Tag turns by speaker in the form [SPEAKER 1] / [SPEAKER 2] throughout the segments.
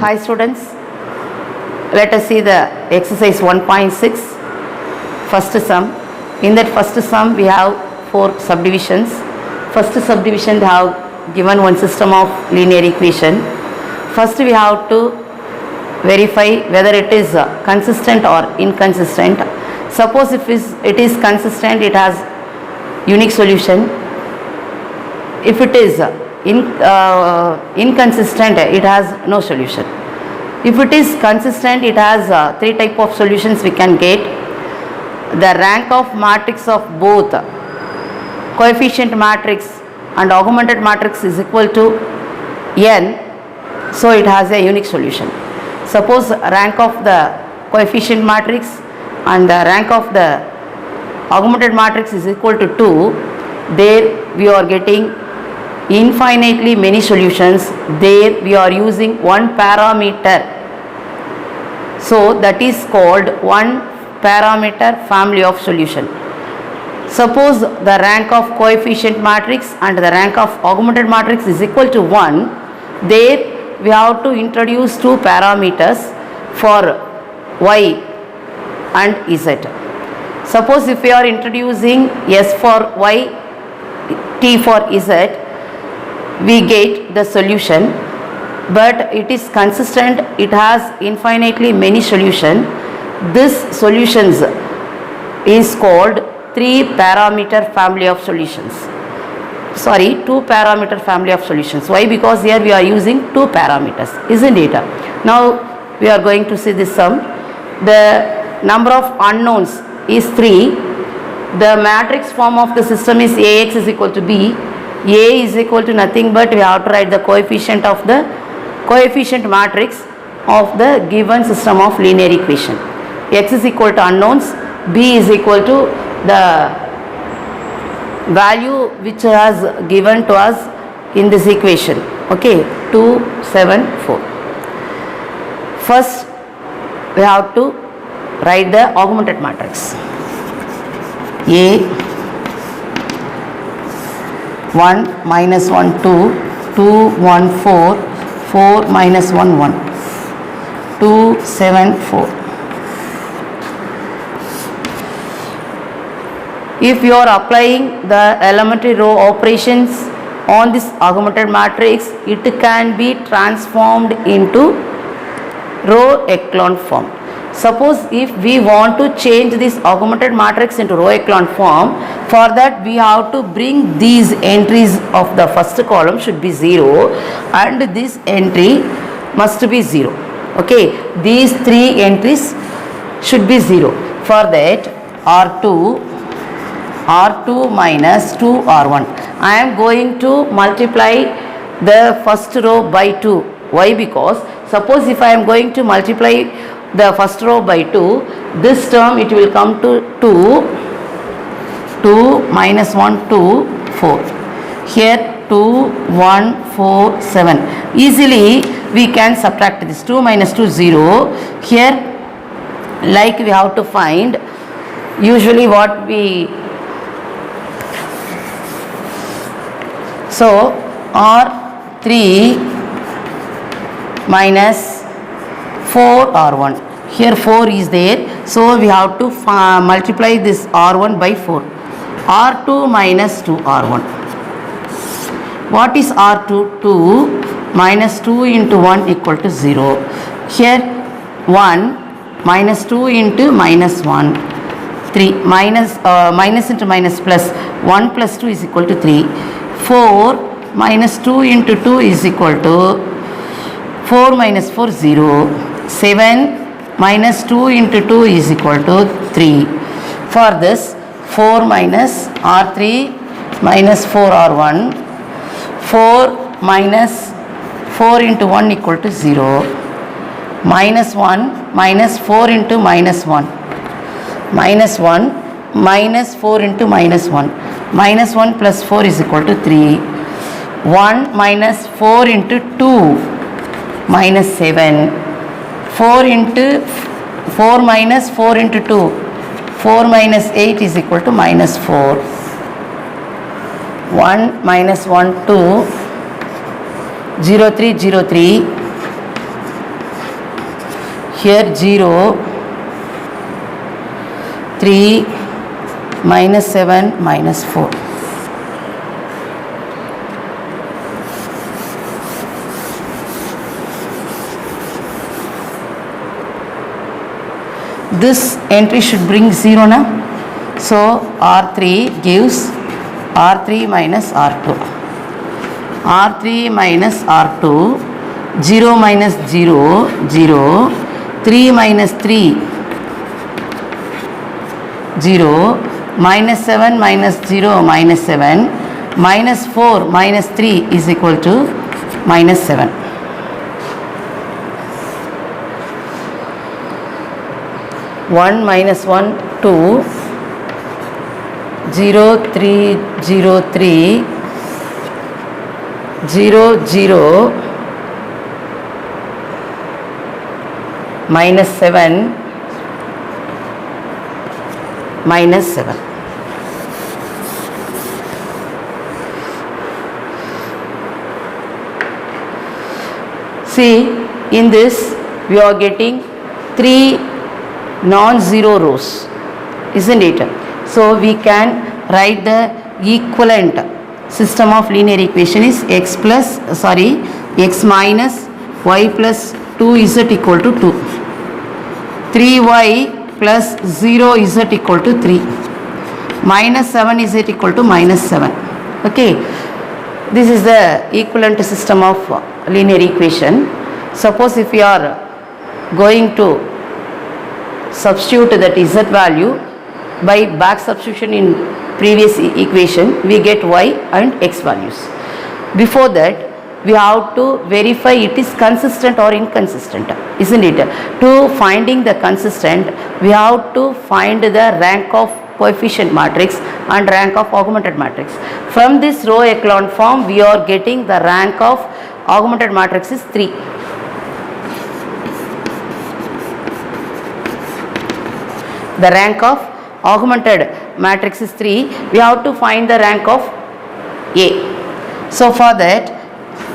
[SPEAKER 1] Hi students, let us see the exercise 1.6 first sum. In that first sum we have 4 subdivisions. First subdivision they have given one system of linear equation. First we have to verify whether it is consistent or inconsistent. Suppose if it is consistent, it has unique solution. If it is inconsistent, it has no solution. If it is consistent, it has 3 type of solutions we can get. The rank of matrix of both coefficient matrix and augmented matrix is equal to n, so it has a unique solution. Suppose rank of the coefficient matrix and the rank of the augmented matrix is equal to 2, there we are getting infinitely many solutions. There we are using one parameter, so that is called one parameter family of solution. Suppose the rank of coefficient matrix and the rank of augmented matrix is equal to 1, there we have to introduce 2 parameters for y and z. Suppose if we are introducing s for y, t for z, we get the solution, but it is consistent, it has infinitely many solutions. This solutions is called 3 parameter family of solutions. 2 parameter family of solutions. Why? Because here we are using 2 parameters, isn't it? Now we are going to see this sum. The number of unknowns is 3. The matrix form of the system is Ax is equal to b. A is equal to nothing but we have to write the coefficient of the coefficient matrix of the given system of linear equation. X is equal to unknowns, b is equal to the value which has given to us in this equation. Okay, 2, 7, 4. First we have to write the augmented matrix. A 1 minus 1 2, 2 1 4, 4 minus 1 1, 2 7 4. If you are applying the elementary row operations on this augmented matrix, it can be transformed into row echelon form. Suppose if we want to change this augmented matrix into row echelon form, for that we have to bring these entries of the first column should be 0 and this entry must be 0. Okay, these 3 entries should be 0. For that R2 minus 2 R1. I am going to multiply the first row by 2. Why? Because suppose if I am going to multiply the first row by 2, this term it will come to 2 minus 1 2 4. Here 2 1 4 7. Easily we can subtract this. 2 minus 2 0. Here like we have to find usually what we, so R3 minus 4 R1. Here 4 is there, so we have to multiply this R1 by 4. R2 minus 2 R1. What is R2? 2 minus 2 into 1 equal to 0. Here 1 minus 2 into minus 1, 3 minus into minus plus 1 plus 2 is equal to 3. 4 minus 2 into 2 is equal to 4 minus 4 0. 7 minus 2 into 2 is equal to 3. For this 4 minus R3 minus 4 R1, 4 minus 4 into 1 equal to 0, minus 1 minus 4 into minus 1, minus 1 minus 4 into minus 1, minus 1 plus 4 is equal to 3, 1 minus 4 into 2 minus 7, 4 minus 4 into 2, 4 minus 8 is equal to minus 4, 1 minus 1 2, 0 3 0 3, here 0, 3, minus 7, minus 4. This entry should bring 0 now. So R3 gives R3 minus R2. R3 minus R2, 0 minus 0, 0, 3 minus 3, 0, minus 7 minus 0, minus 7, minus 4 minus 3 is equal to minus 7. One minus 1, 2, 0, 3, 0, 3, 0, 0, minus 7, minus 7. See, in this we are getting 3 non-zero rows, isn't it? So we can write the equivalent system of linear equation is x minus y plus 2z equal to 2. 3y plus 0z equal to 3. Minus 7z equal to minus 7. Okay. This is the equivalent system of linear equation. Suppose if we are going to substitute that z value by back substitution in previous equation, we get y and x values. Before that, we have to verify it is consistent or inconsistent, isn't it? To finding the consistent, we have to find the rank of coefficient matrix and rank of augmented matrix. From this row echelon form, we are getting the rank of augmented matrix is 3. The rank of augmented matrix is 3. We have to find the rank of A. So for that,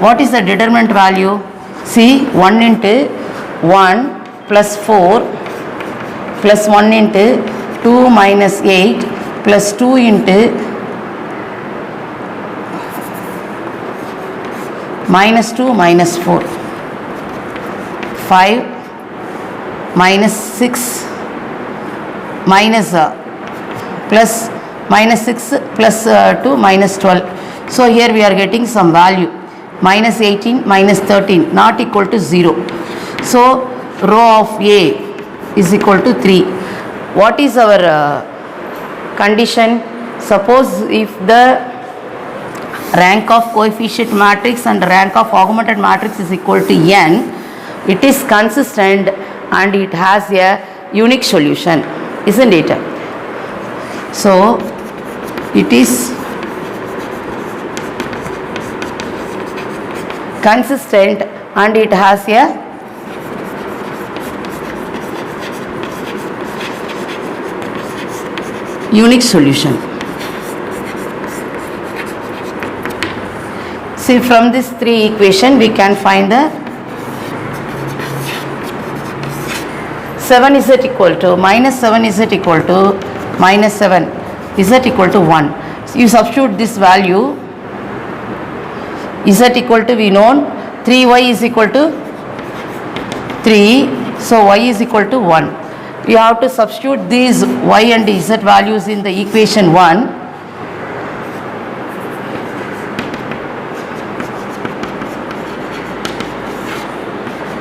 [SPEAKER 1] what is the determinant value? See, 1 into 1 plus 4 plus 1 into 2 minus 8 plus 2 into minus 2 minus 4. 5 minus 6 minus plus minus 6 plus 2 minus 12. So here we are getting some value minus 18 minus 13 not equal to 0. So row of A is equal to 3. What is our condition? Suppose if the rank of coefficient matrix and rank of augmented matrix is equal to n, it is consistent and it has a unique solution, isn't it? So it is consistent and it has a unique solution. See, from this 3 equation we can find the 7 z equal to minus 7 z equal to minus 7 z equal to 1. So you substitute this value, z equal to we known, 3y is equal to 3, so y is equal to 1. We have to substitute these y and z values in the equation 1.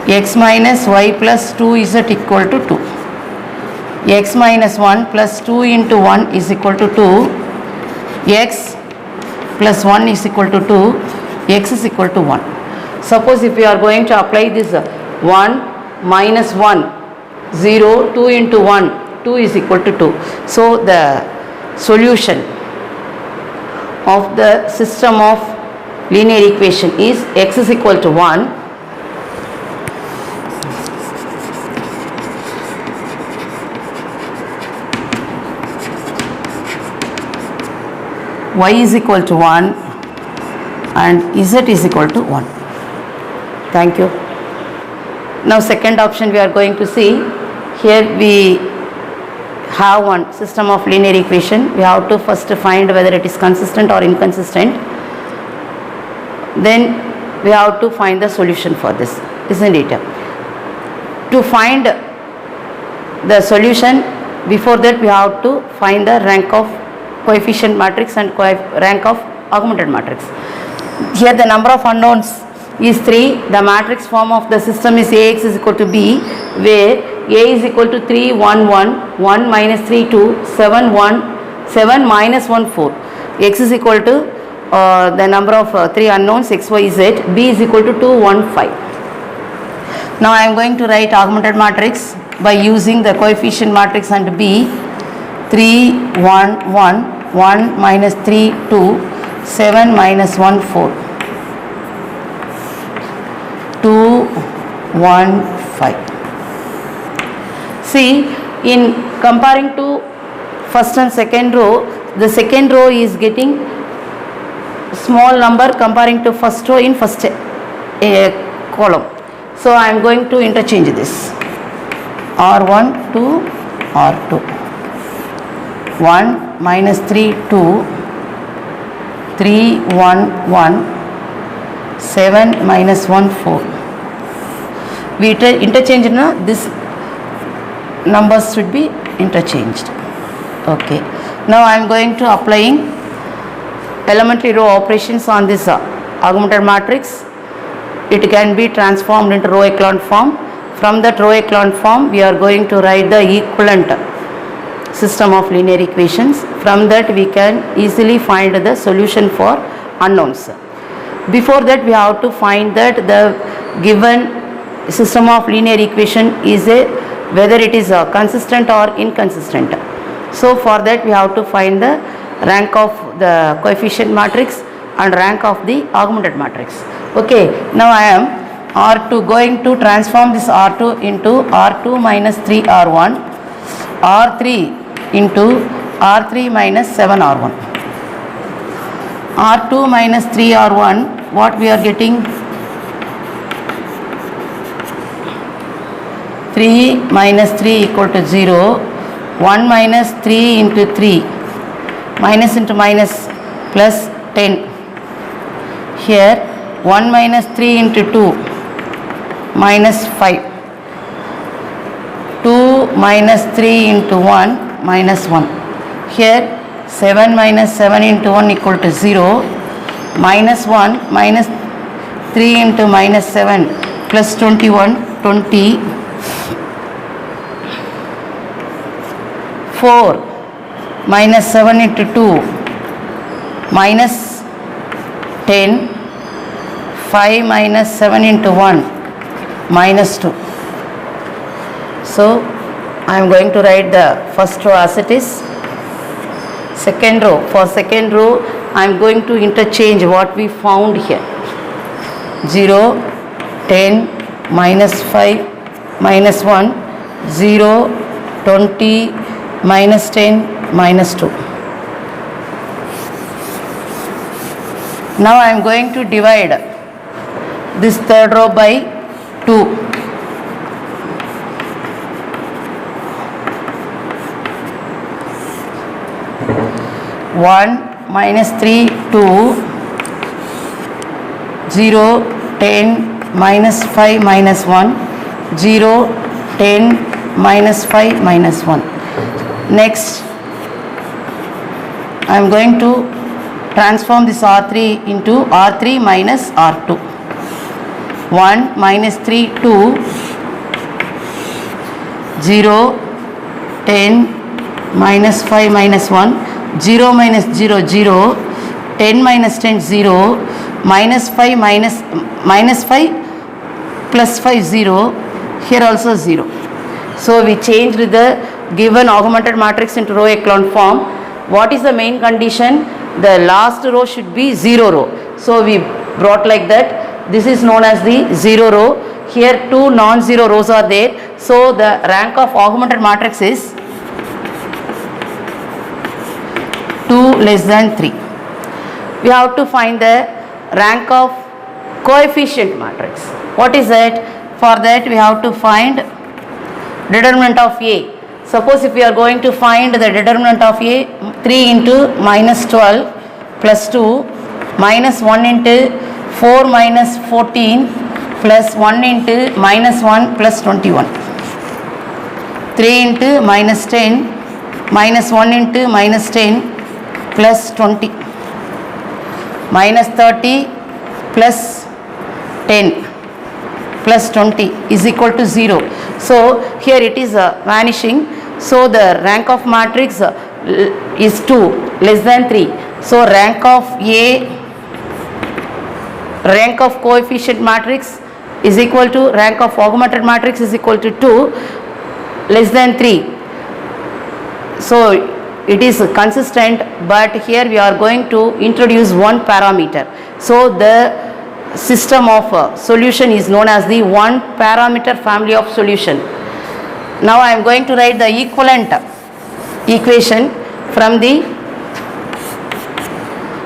[SPEAKER 1] X minus y plus 2z equal to 2. X minus 1 plus 2 into 1 is equal to 2. X plus 1 is equal to 2. X is equal to 1. Suppose if we are going to apply this 1 minus 1, 0, 2 into 1, 2 is equal to 2. So the solution of the system of linear equation is x is equal to 1, y is equal to 1 and z is equal to 1. Thank you. Now second option we are going to see. Here we have one system of linear equation. We have to first find whether it is consistent or inconsistent. Then we have to find the solution for this, isn't it? To find the solution, before that we have to find the rank of coefficient matrix and rank of augmented matrix. Here the number of unknowns is 3. The matrix form of the system is Ax is equal to B, where A is equal to 3, 1, 1, 1 minus 3, 2, 7, 1, 7 minus 1, 4. X is equal to the number of 3 unknowns x, y, z. B is equal to 2, 1, 5. Now I am going to write augmented matrix by using the coefficient matrix and B. 3, 1, 1, 1 minus 3, 2, 7 minus 1, 4, 2, 1, 5. See, in comparing to first and second row, the second row is getting small number comparing to first row in first column. So I am going to interchange this. R1 to R2. 1 minus 3, 2, 3, 1, 1, 7 minus 1, 4. We interchange now, this numbers should be interchanged. Okay. Now I am going to applying elementary row operations on this augmented matrix. It can be transformed into row echelon form. From that row echelon form, we are going to write the equivalent system of linear equations. From that we can easily find the solution for unknowns. Before that we have to find that the given system of linear equation is whether it is consistent or inconsistent. So for that we have to find the rank of the coefficient matrix and rank of the augmented matrix. Okay, now I am R2 going to transform this R2 into R2 minus 3R1, R3 into R3 minus 7R1. R2 minus 3R1, what we are getting? 3 minus 3 equal to 0, 1 minus 3 into 3, minus into minus plus 10. Here 1 minus 3 into 2, minus 5. 2 minus 3 into 1, minus 1. Here 7 minus 7 into 1 equal to 0, minus 1 minus 3 into minus 7 plus 21, 20. 4 minus 7 into 2, minus 10. 5 minus 7 into 1, minus 2. So I am going to write the first row as it is. Second row, for second row I am going to interchange what we found here. 0, 10, minus 5, minus 1, 0, 20, minus 10, minus 2. Now I am going to divide this third row by 2. 1 minus 3, 2, 0, 10, minus 5, minus 1, 0, 10, minus 5, minus 1. Next, I am going to transform this R3 into R3 minus R2. 1 minus 3, 2, 0, 10, minus 5, minus 1, 0 minus 0, 0, 10 minus 10, 0, minus 5 minus 5 plus 5, 0, here also 0. So we changed the given augmented matrix into row echelon form. What is the main condition? The last row should be 0 row. So we brought like that. This is known as the 0 row. Here two non-zero rows are there. So the rank of augmented matrix is 2 less than 3. We have to find the rank of coefficient matrix. What is that? For that we have to find determinant of A. Suppose if we are going to find the determinant of A, 3 into minus 12 plus 2 minus 1 into 4 minus 14 plus 1 into minus 1 plus 21. 3 into minus 10 minus 1 into minus 10 plus 20 minus 30 plus 10 plus 20 is equal to 0. So here it is vanishing. So the rank of matrix is 2 less than 3. So rank of A, rank of coefficient matrix is equal to rank of augmented matrix is equal to 2 less than 3. So it is consistent, but here we are going to introduce one parameter. So the system of solution is known as the one parameter family of solution. Now I am going to write the equivalent equation from the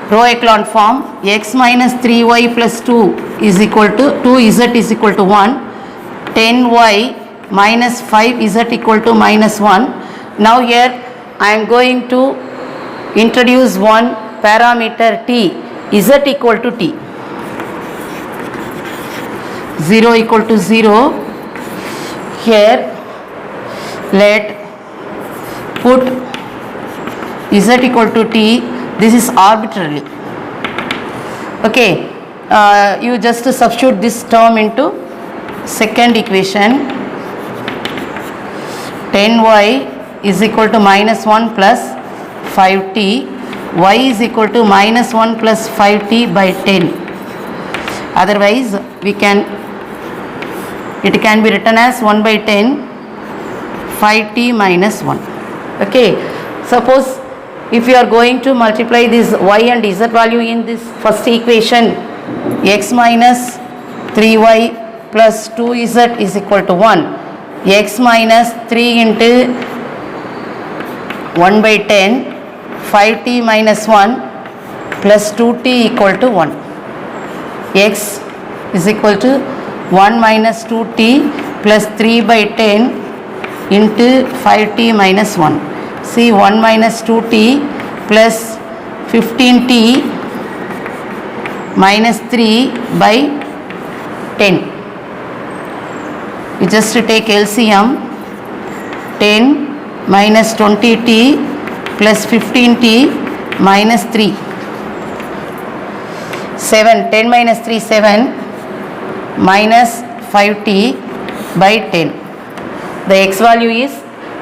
[SPEAKER 1] Rowe-Echelon form. X minus 3y plus 2 is equal to 2z is equal to 1, 10y minus 5z equal to minus 1. Now here I am going to introduce one parameter t, z equal to t. 0 equal to 0. Here let put z equal to t. This is arbitrarily. Okay, you just substitute this term into second equation. 10y is equal to minus 1 plus 5t. Y is equal to minus 1 plus 5t by 10. Otherwise we can, it can be written as 1 by 10 5t minus 1. Okay, suppose if you are going to multiply this y and z value in this first equation, x minus 3y plus 2z is equal to 1. X minus 3 into 1 by 10 5t minus 1 plus 2t equal to 1. X is equal to 1 minus 2t plus 3 by 10 into 5t minus 1. See, 1 minus 2t plus 15t minus 3 by 10. You just take LCM. 10 minus 20t plus 15t minus 3. 7, 10 minus 3, 7 minus 5t by 10. The x value is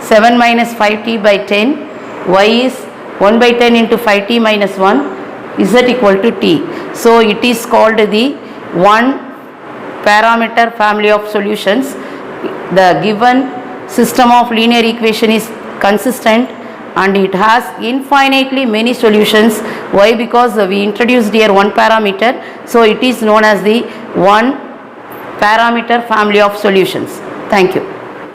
[SPEAKER 1] 7 minus 5t by 10, y is 1 by 10 into 5t minus 1, z equal to t. So it is called the one parameter family of solutions. The given system of linear equation is consistent and it has infinitely many solutions. Why? Because we introduced here one parameter, so it is known as the one parameter family of solutions. Thank you.